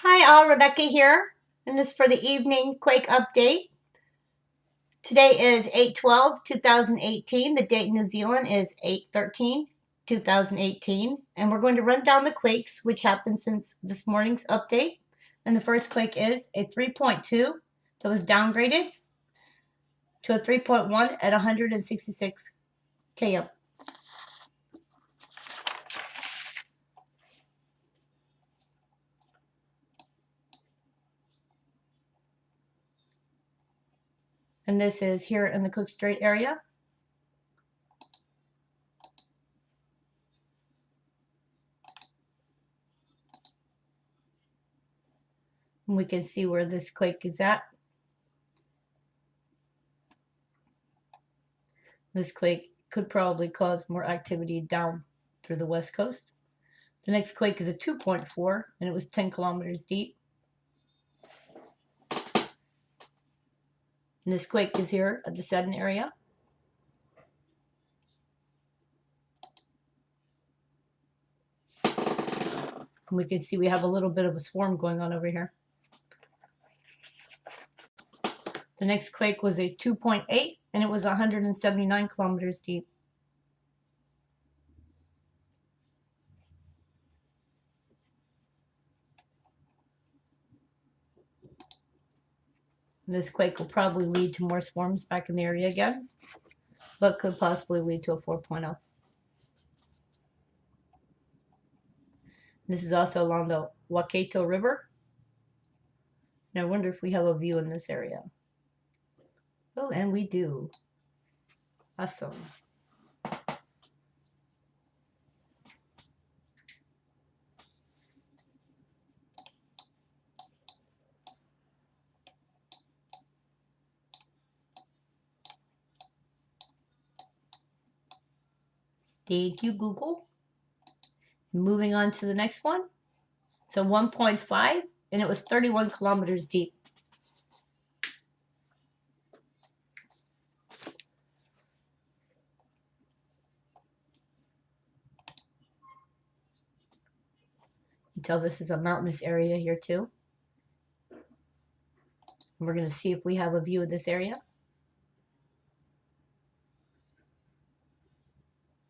Hi all, Rebecca here, and this is for the evening Quake update. Today is 8/12/2018. The date in New Zealand is 8/13/2018, and we're going to run down the quakes which happened since this morning's update. And the first quake is a 3.2 that was downgraded to a 3.1 at 166 km. And this is here in the Cook Strait area. And we can see where this quake is at. This quake could probably cause more activity down through the west coast. The next quake is a 2.4, and it was 10 kilometers deep. And this quake is here at the Seddon area. And we can see we have a little bit of a swarm going on over here. The next quake was a 2.8, and it was 179 kilometers deep. And this quake will probably lead to more swarms back in the area again, but could possibly lead to a 4.0. This is also along the Waikato River. And I wonder if we have a view in this area. Oh, and we do. Awesome. Thank you, Google. Moving on to the next one. So 1.5, and it was 31 kilometers deep. You can tell this is a mountainous area here too. And we're going to see if we have a view of this area.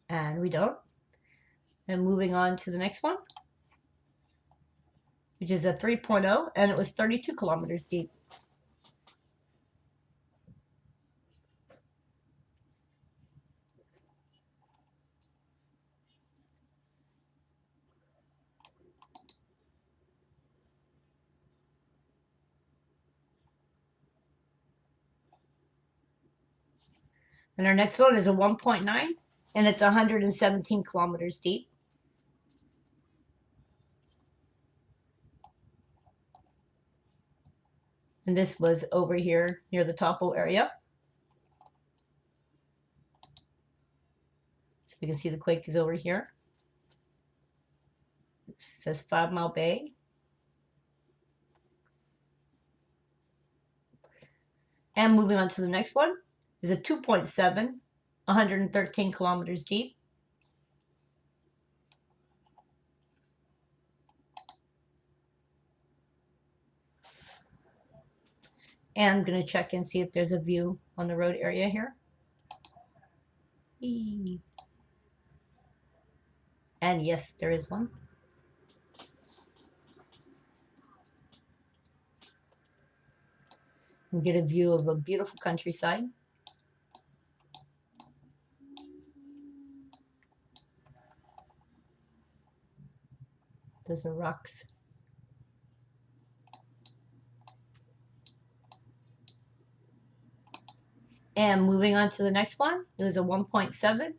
And we don't. And moving on to the next one, which is a 3.0, and it was 32 kilometers deep. And our next one is a 1.9, and it's 117 kilometers deep. And this was over here near the Taupo area. So we can see the quake is over here. It says 5 Mile Bay. And moving on to the next one is a 2.7, 113 kilometers deep. And I'm going to check and see if there's a view on the road area here. And yes, there is one. We get a view of a beautiful countryside. Those are rocks. And moving on to the next one, there's a 1.7,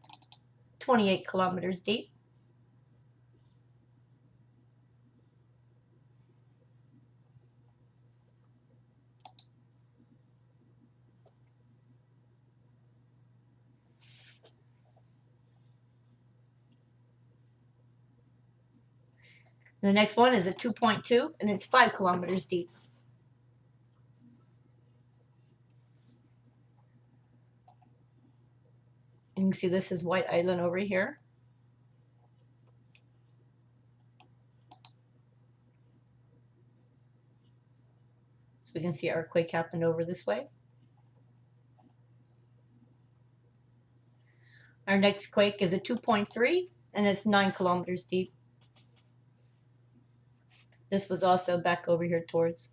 28 kilometers deep. The next one is a 2.2, and it's 5 kilometers deep. You can see this is White Island over here. So we can see our quake happened over this way. Our next quake is a 2.3, and it's 9 kilometers deep. This was also back over here towards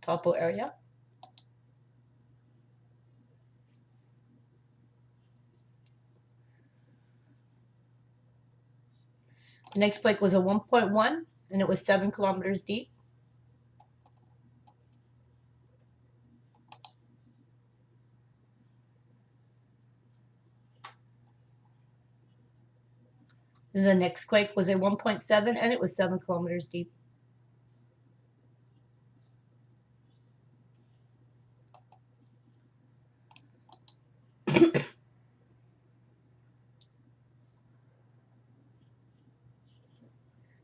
Topo area. The next quake was a 1.1, and it was 7 kilometers deep. And the next quake was a 1.7, and it was 7 kilometers deep.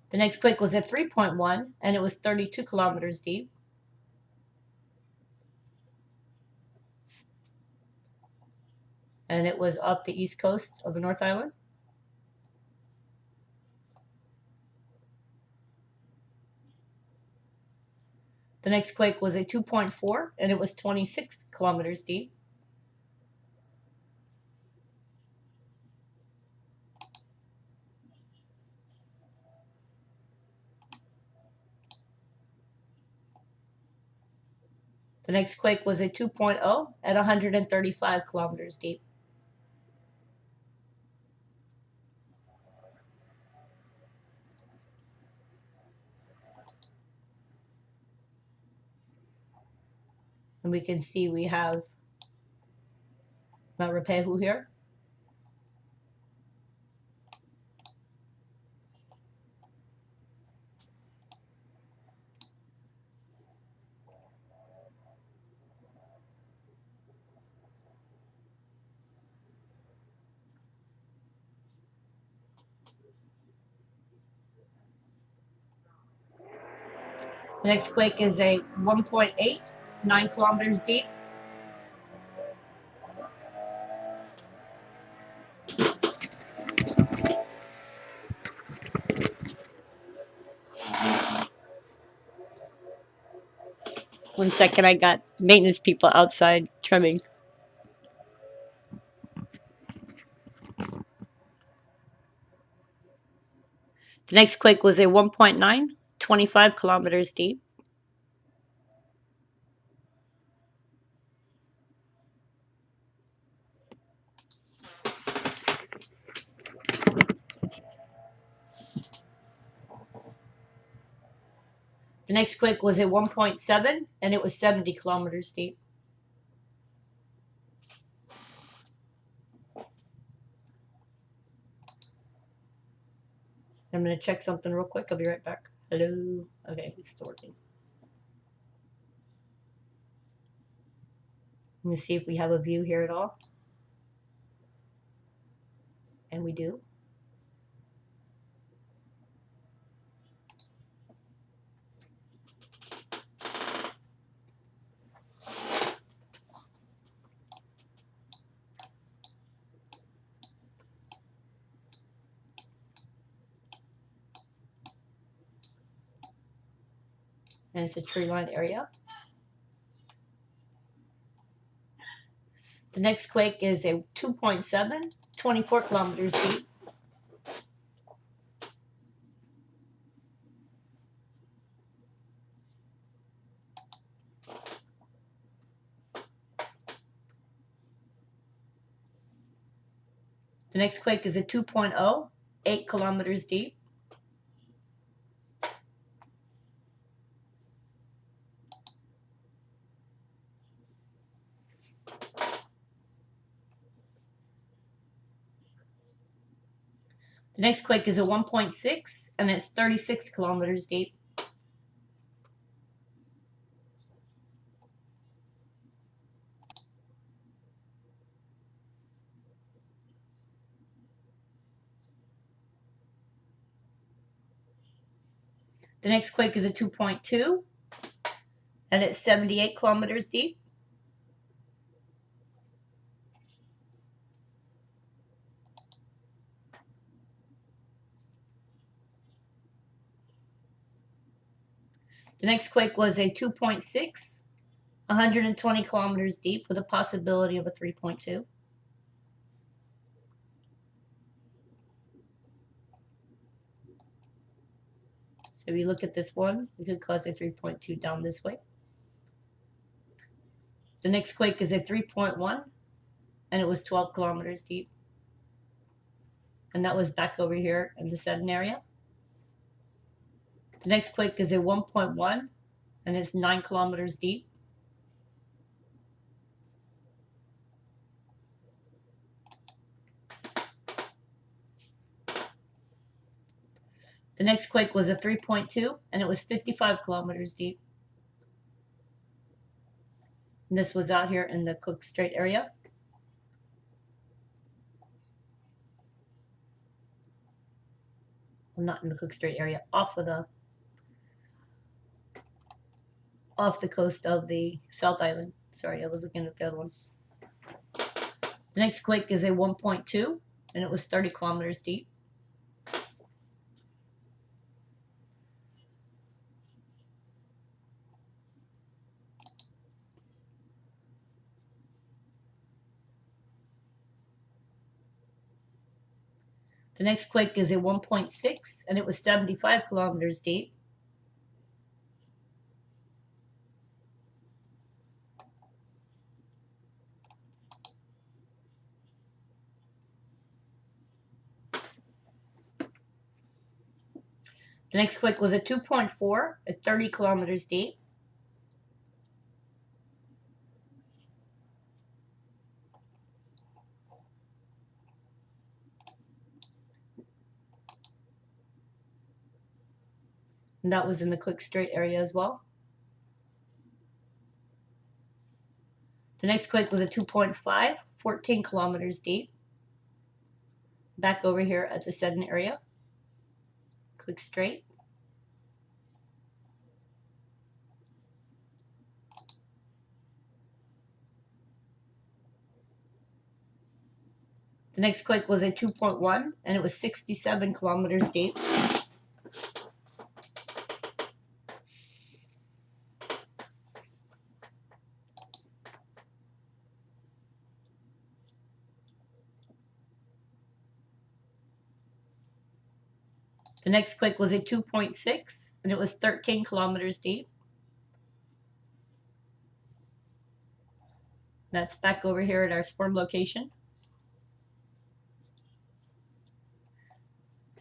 The next quake was a 3.1, and it was 32 kilometers deep. And it was up the east coast of the North Island. The next quake was a 2.4, and it was 26 kilometers deep. The next quake was a 2.0 at 135 kilometers deep. And we can see we have Mount Ruapehu here. The next quake is a 1.8, 9 kilometers deep. One second, I got maintenance people outside trimming. The next quake was a 1.9, 25 kilometers deep. The next quake was a 1.7, and it was 70 kilometers deep. I'm going to check something real quick. I'll be right back. Hello. Okay, it's still working. Let me see if we have a view here at all. And we do. And it's a tree-lined area. The next quake is a 2.7, 24 kilometers deep. The next quake is a 2.0, 8 kilometers deep. The next quake is a 1.6, and it's 36 kilometers deep. The next quake is a 2.2, and it's 78 kilometers deep. The next quake was a 2.6, 120 kilometers deep with a possibility of a 3.2. So if you look at this one, it could cause a 3.2 down this way. The next quake is a 3.1, and it was 12 kilometers deep. And that was back over here in the Sudden area. The next quake is a 1.1, and it's 9 kilometers deep. The next quake was a 3.2, and it was 55 kilometers deep. And this was out here in the Cook Strait area. Well, not in the Cook Strait area, off the coast of the South Island. Sorry, I was looking at the other one. The next quake is a 1.2, and it was 30 kilometers deep. The next quake is a 1.6, and it was 75 kilometers deep. The next quake was a 2.4 at 30 kilometers deep. And that was in the Cook Strait area as well. The next quake was a 2.5, 14 kilometers deep. Back over here at the Sudden area, Cook Strait. The next quake was a 2.1, and it was 67 kilometers deep. The next quake was a 2.6, and it was 13 kilometers deep. That's back over here at our swarm location.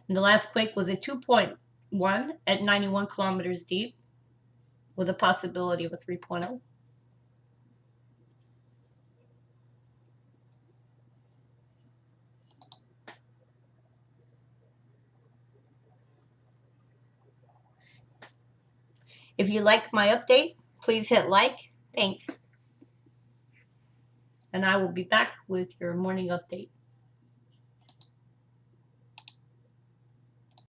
And the last quake was a 2.1 at 91 kilometers deep with a possibility of a 3.0. If you like my update, please hit like. Thanks. And I will be back with your morning update.